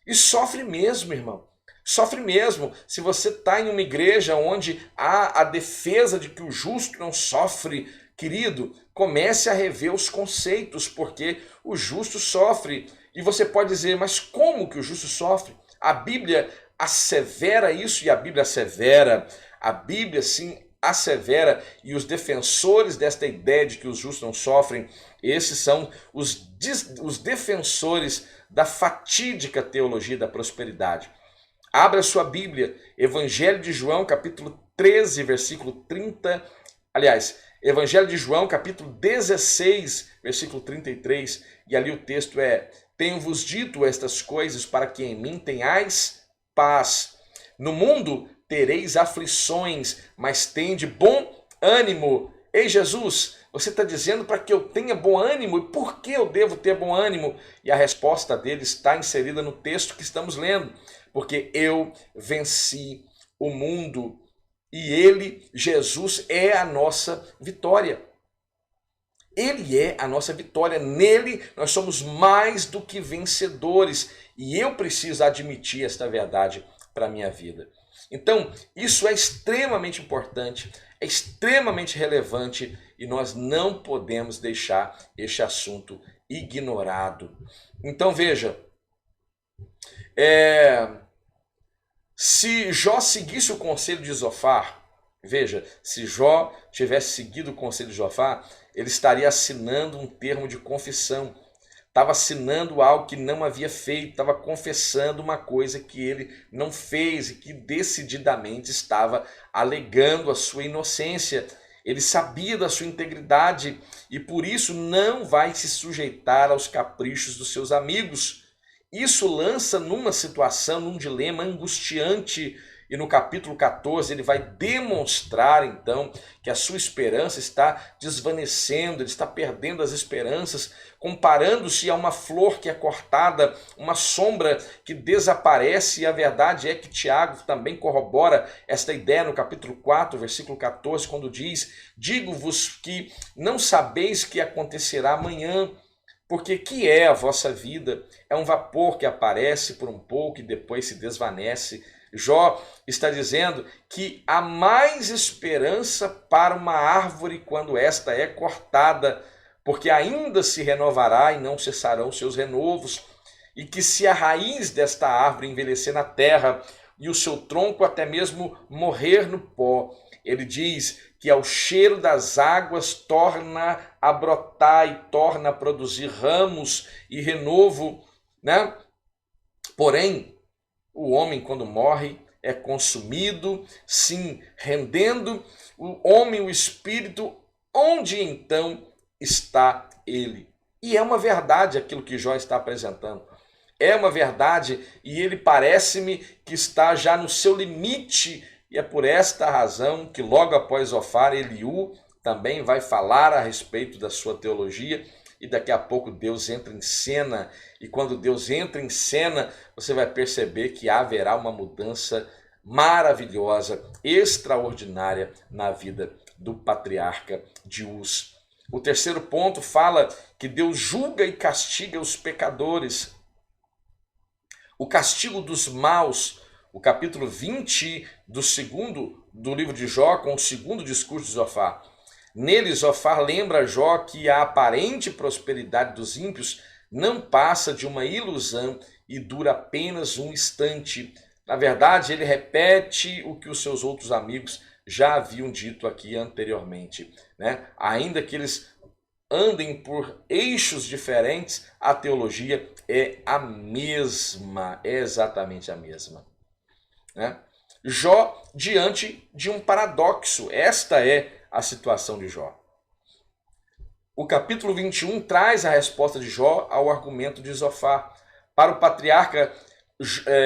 e sofre mesmo, irmão. Sofre mesmo. Se você está em uma igreja onde há a defesa de que o justo não sofre, querido, comece a rever os conceitos, porque o justo sofre. E você pode dizer, mas como que o justo sofre? A Bíblia assevera isso, e a Bíblia assevera. A Bíblia, sim, assevera, e os defensores desta ideia de que os justos não sofrem, esses são os defensores da fatídica teologia da prosperidade. Abra sua Bíblia, Evangelho de João, capítulo 13, versículo 30, Evangelho de João, capítulo 16, versículo 33, e ali o texto é: tenho-vos dito estas coisas para que em mim tenhais paz. No mundo tereis aflições, mas tende bom ânimo. Ei, Jesus, você está dizendo para que eu tenha bom ânimo? E por que eu devo ter bom ânimo? E a resposta dele está inserida no texto que estamos lendo. Porque eu venci o mundo e ele, Jesus, é a nossa vitória. Ele é a nossa vitória. Nele nós somos mais do que vencedores. E eu preciso admitir esta verdade para a minha vida. Então, isso é extremamente importante, é extremamente relevante e nós não podemos deixar este assunto ignorado. Então, veja, se Jó seguisse o conselho de Zofar, veja, se Jó tivesse seguido o conselho de Zofar, ele estaria assinando um termo de confissão. Estava assinando algo que não havia feito, estava confessando uma coisa que ele não fez e que decididamente estava alegando a sua inocência. Ele sabia da sua integridade e por isso não vai se sujeitar aos caprichos dos seus amigos. Isso lança numa situação, num dilema angustiante. E no capítulo 14 ele vai demonstrar então que a sua esperança está desvanecendo, ele está perdendo as esperanças, comparando-se a uma flor que é cortada, uma sombra que desaparece. E a verdade é que Tiago também corrobora esta ideia no capítulo 4, versículo 14, quando diz: digo-vos que não sabeis que acontecerá amanhã, porque que é a vossa vida? É um vapor que aparece por um pouco e depois se desvanece. Jó está dizendo que há mais esperança para uma árvore quando esta é cortada, porque ainda se renovará e não cessarão seus renovos, e que se a raiz desta árvore envelhecer na terra e o seu tronco até mesmo morrer no pó, ele diz que ao cheiro das águas torna a brotar e torna a produzir ramos e renovo, né? Porém, O homem, quando morre, é consumido, sim, rendendo o homem, o espírito, onde então está ele? E é uma verdade aquilo que Jó está apresentando. É uma verdade e ele parece-me que está já no seu limite. E é por esta razão que logo após Zofar, Eliú também vai falar a respeito da sua teologia. E daqui a pouco Deus entra em cena. E quando Deus entra em cena, você vai perceber que haverá uma mudança maravilhosa, extraordinária na vida do patriarca de Uz. O terceiro ponto fala que Deus julga e castiga os pecadores. O castigo dos maus, o capítulo 20 do livro de Jó, com o segundo discurso de Zofar. Nele, Zofar lembra Jó que a aparente prosperidade dos ímpios não passa de uma ilusão e dura apenas um instante. Na verdade, ele repete o que os seus outros amigos já haviam dito aqui anteriormente, né? Ainda que eles andem por eixos diferentes, a teologia é a mesma, é exatamente a mesma, né? Jó diante de um paradoxo, esta é a situação de Jó. O capítulo 21 traz a resposta de Jó ao argumento de Zofar. Para o patriarca,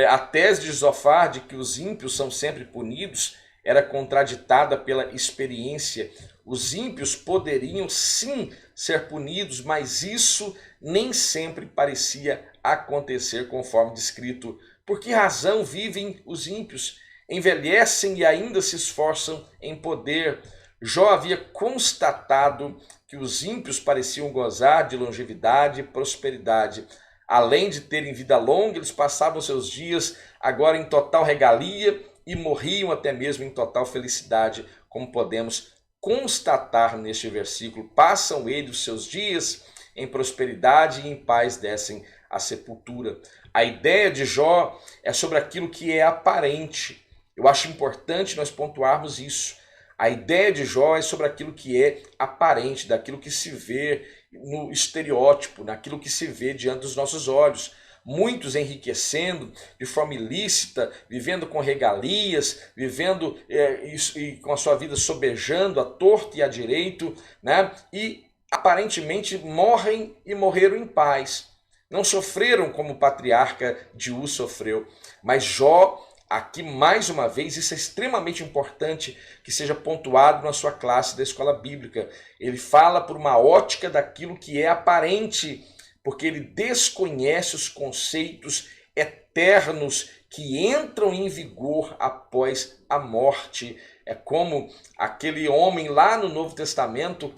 a tese de Zofar de que os ímpios são sempre punidos era contraditada pela experiência. Os ímpios poderiam sim ser punidos, mas isso nem sempre parecia acontecer conforme descrito. Por que razão vivem os ímpios? Envelhecem e ainda se esforçam em poder. Jó havia constatado que os ímpios pareciam gozar de longevidade e prosperidade. Além de terem vida longa, eles passavam seus dias agora em total regalia e morriam até mesmo em total felicidade, como podemos constatar neste versículo. Passam eles os seus dias em prosperidade e em paz descem à sepultura. A ideia de Jó é sobre aquilo que é aparente. Eu acho importante nós pontuarmos isso. A ideia de Jó é sobre aquilo que é aparente, daquilo que se vê no estereótipo, naquilo que se vê diante dos nossos olhos. Muitos enriquecendo de forma ilícita, vivendo com regalias, vivendo e com a sua vida sobejando à torto e à direito, né? E aparentemente morrem e morreram em paz. Não sofreram como o patriarca de Uz sofreu, mas Jó, aqui mais uma vez, isso é extremamente importante que seja pontuado na sua classe da escola bíblica. Ele fala por uma ótica daquilo que é aparente, porque ele desconhece os conceitos eternos que entram em vigor após a morte. É como aquele homem lá no Novo Testamento,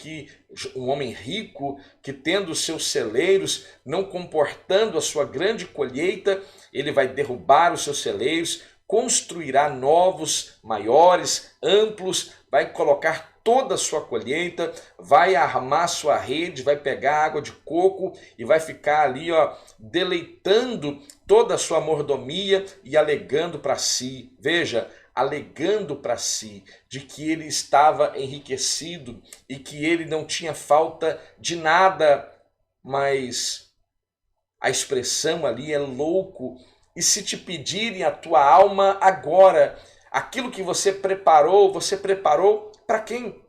um homem rico, que tendo os seus celeiros, não comportando a sua grande colheita, ele vai derrubar os seus celeiros, construirá novos, maiores, amplos, vai colocar toda a sua colheita, vai armar sua rede, vai pegar água de coco e vai ficar ali, deleitando toda a sua mordomia e alegando para si. Veja, alegando para si de que ele estava enriquecido e que ele não tinha falta de nada, mas a expressão ali é louco. E se te pedirem a tua alma agora, aquilo que você preparou para quem?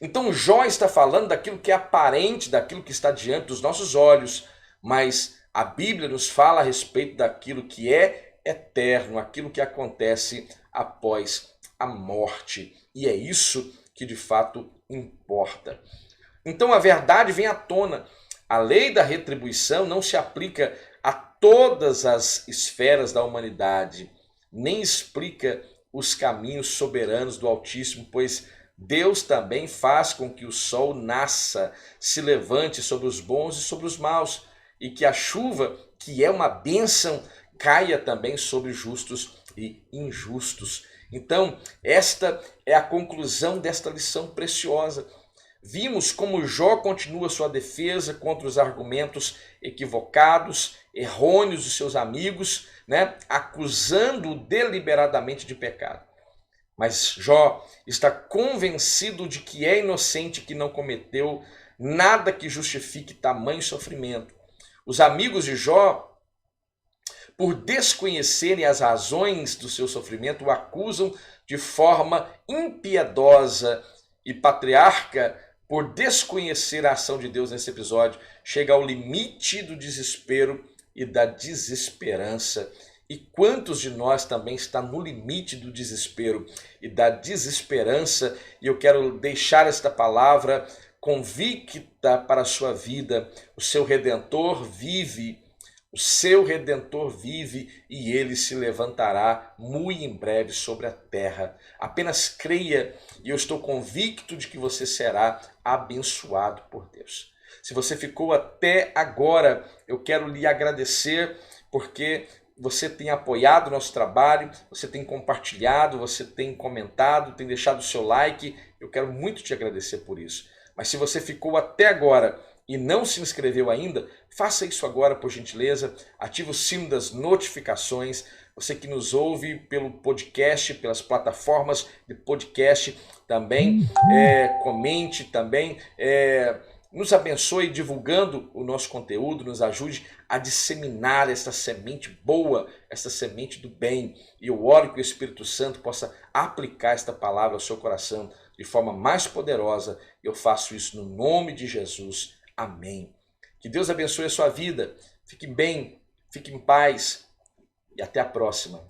Então Jó está falando daquilo que é aparente, daquilo que está diante dos nossos olhos, mas a Bíblia nos fala a respeito daquilo que é eterno, aquilo que acontece após a morte. E é isso que de fato importa. Então a verdade vem à tona. A lei da retribuição não se aplica a todas as esferas da humanidade, nem explica os caminhos soberanos do Altíssimo, pois Deus também faz com que o sol nasça, se levante sobre os bons e sobre os maus, e que a chuva, que é uma bênção, caia também sobre justos e injustos. Então, esta é a conclusão desta lição preciosa. Vimos como Jó continua sua defesa contra os argumentos equivocados, errôneos de seus amigos, né? Acusando-o deliberadamente de pecado. Mas Jó está convencido de que é inocente, que não cometeu nada que justifique tamanho sofrimento. Os amigos de Jó por desconhecerem as razões do seu sofrimento, o acusam de forma impiedosa. E patriarca, por desconhecer a ação de Deus nesse episódio, chega ao limite do desespero e da desesperança. E quantos de nós também está no limite do desespero e da desesperança? E eu quero deixar esta palavra convicta para a sua vida. O seu Redentor vive, o seu Redentor vive e ele se levantará muito em breve sobre a terra. Apenas creia e eu estou convicto de que você será abençoado por Deus. Se você ficou até agora, eu quero lhe agradecer porque você tem apoiado o nosso trabalho, você tem compartilhado, você tem comentado, tem deixado o seu like. Eu quero muito te agradecer por isso. Mas se você ficou até agora e não se inscreveu ainda, faça isso agora, por gentileza. Ative o sino das notificações. Você que nos ouve pelo podcast, pelas plataformas de podcast, também comente, também nos abençoe divulgando o nosso conteúdo, nos ajude a disseminar essa semente boa, essa semente do bem. E eu oro que o Espírito Santo possa aplicar esta palavra ao seu coração de forma mais poderosa. Eu faço isso no nome de Jesus. Amém. Que Deus abençoe a sua vida. Fique bem, fique em paz e até a próxima.